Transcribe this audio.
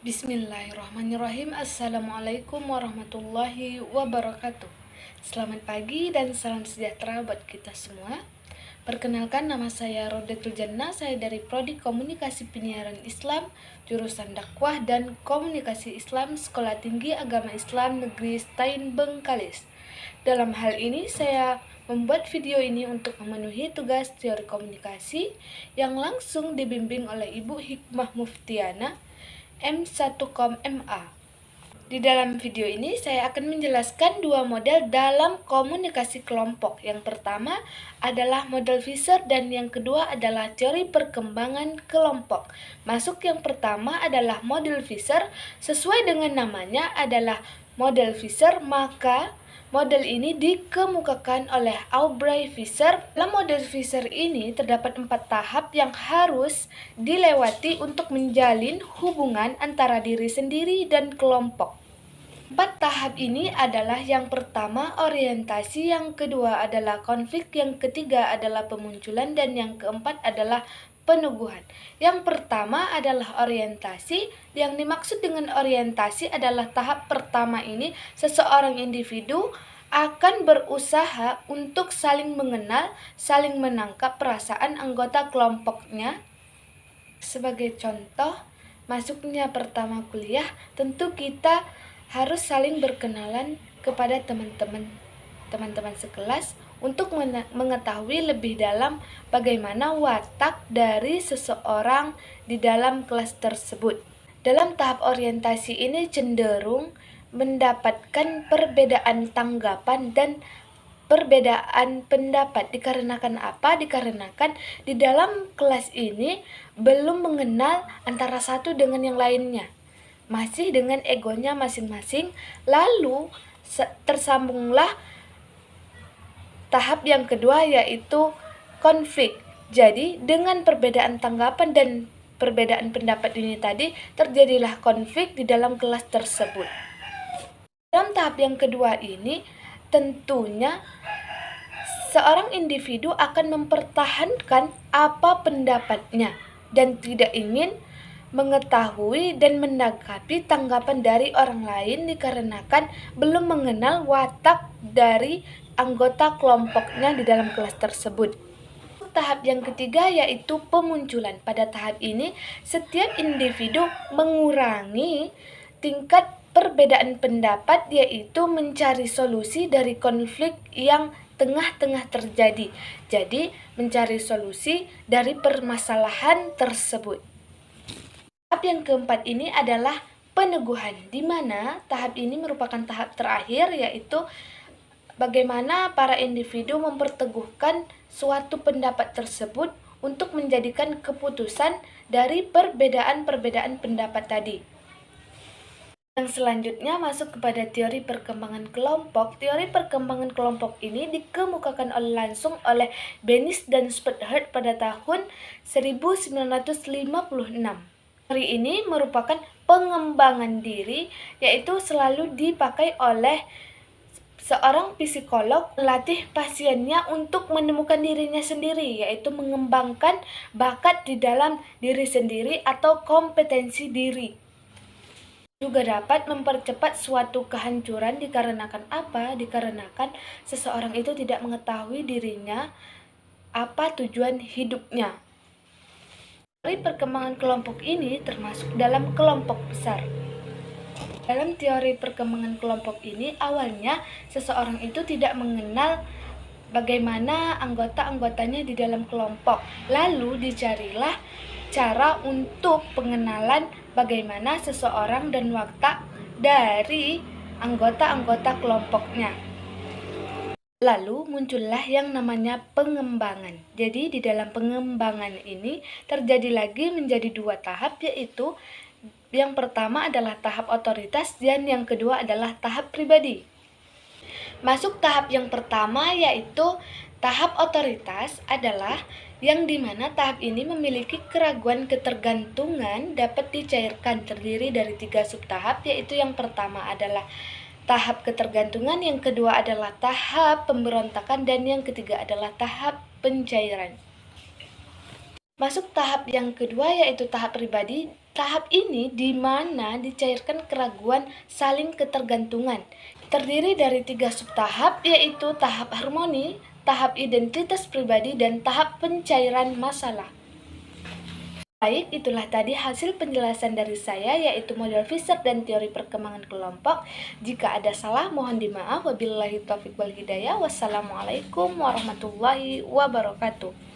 Bismillahirrahmanirrahim. Assalamualaikum warahmatullahi wabarakatuh. Selamat pagi dan salam sejahtera buat kita semua. Perkenalkan, nama saya Rodatul Jannah. Saya dari Prodi Komunikasi Penyiaran Islam, jurusan Dakwah dan Komunikasi Islam, Sekolah Tinggi Agama Islam Negeri Stain Bengkalis. Dalam hal ini saya membuat video ini untuk memenuhi tugas teori komunikasi yang langsung dibimbing oleh Ibu Hikmah Muftiana M1kom MA. Di dalam video ini saya akan menjelaskan dua model dalam komunikasi kelompok. Yang pertama adalah model Visser dan yang kedua adalah teori perkembangan kelompok. Masuk yang pertama adalah model Visser. Sesuai dengan namanya adalah model Visser, maka model ini dikemukakan oleh Aubrey Visser. Dalam model Visser ini terdapat 4 tahap yang harus dilewati untuk menjalin hubungan antara diri sendiri dan kelompok. 4 tahap ini adalah yang pertama orientasi, yang kedua adalah konflik, yang ketiga adalah pemunculan, dan yang keempat adalah peneguhan. Yang pertama adalah orientasi. Yang dimaksud dengan orientasi adalah tahap pertama ini seseorang individu akan berusaha untuk saling mengenal, saling menangkap perasaan anggota kelompoknya. Sebagai contoh, masuknya pertama kuliah, tentu kita harus saling berkenalan kepada teman-teman sekelas untuk mengetahui lebih dalam bagaimana watak dari seseorang di dalam kelas tersebut. Dalam tahap orientasi ini cenderung mendapatkan perbedaan tanggapan dan perbedaan pendapat. Dikarenakan apa? Dikarenakan di dalam kelas ini belum mengenal antara satu dengan yang lainnya, masih dengan egonya masing-masing. Lalu tersambunglah tahap yang kedua, yaitu konflik. Jadi dengan perbedaan tanggapan dan perbedaan pendapat ini tadi, terjadilah konflik di dalam kelas tersebut. Dalam tahap yang kedua ini, tentunya seorang individu akan mempertahankan apa pendapatnya dan tidak ingin mengetahui dan menanggapi tanggapan dari orang lain dikarenakan belum mengenal watak dari anggota kelompoknya di dalam kelas tersebut. Tahap yang ketiga yaitu pemunculan. Pada tahap ini, setiap individu mengurangi tingkat perbedaan pendapat, yaitu mencari solusi dari konflik yang tengah-tengah terjadi. Jadi, mencari solusi dari permasalahan tersebut. Tahap yang keempat ini adalah peneguhan, di mana tahap ini merupakan tahap terakhir, yaitu bagaimana para individu memperteguhkan suatu pendapat tersebut untuk menjadikan keputusan dari perbedaan-perbedaan pendapat tadi. Yang selanjutnya masuk kepada teori perkembangan kelompok. Teori perkembangan kelompok ini dikemukakan langsung oleh Bennis dan Spuddhart pada tahun 1956. Teori ini merupakan pengembangan diri, yaitu selalu dipakai oleh seorang psikolog melatih pasiennya untuk menemukan dirinya sendiri, yaitu mengembangkan bakat di dalam diri sendiri atau kompetensi diri. Juga dapat mempercepat suatu kehancuran. Dikarenakan apa? Dikarenakan seseorang itu tidak mengetahui dirinya, apa tujuan hidupnya. Teori perkembangan kelompok ini termasuk dalam kelompok besar. Dalam teori perkembangan kelompok ini, awalnya seseorang itu tidak mengenal bagaimana anggota-anggotanya di dalam kelompok. Lalu dicarilah cara untuk pengenalan bagaimana seseorang dan watak dari anggota-anggota kelompoknya. Lalu muncullah yang namanya pengembangan. Jadi di dalam pengembangan ini terjadi lagi menjadi 2 tahap, yaitu yang pertama adalah tahap otoritas dan yang kedua adalah tahap pribadi. Masuk tahap yang pertama yaitu tahap otoritas adalah yang dimana tahap ini memiliki keraguan ketergantungan dapat dicairkan, terdiri dari 3 subtahap, yaitu yang pertama adalah tahap ketergantungan, yang kedua adalah tahap pemberontakan, dan yang ketiga adalah tahap pencairan. Masuk tahap yang kedua yaitu tahap pribadi. Tahap ini di mana dicairkan keraguan saling ketergantungan. Terdiri dari 3 subtahap yaitu tahap harmoni, tahap identitas pribadi, dan tahap pencairan masalah. Baik, itulah tadi hasil penjelasan dari saya yaitu model Fisher dan teori perkembangan kelompok. Jika ada salah mohon dimaaf. Wabillahi taufiq wal hidayah. Wassalamualaikum warahmatullahi wabarakatuh.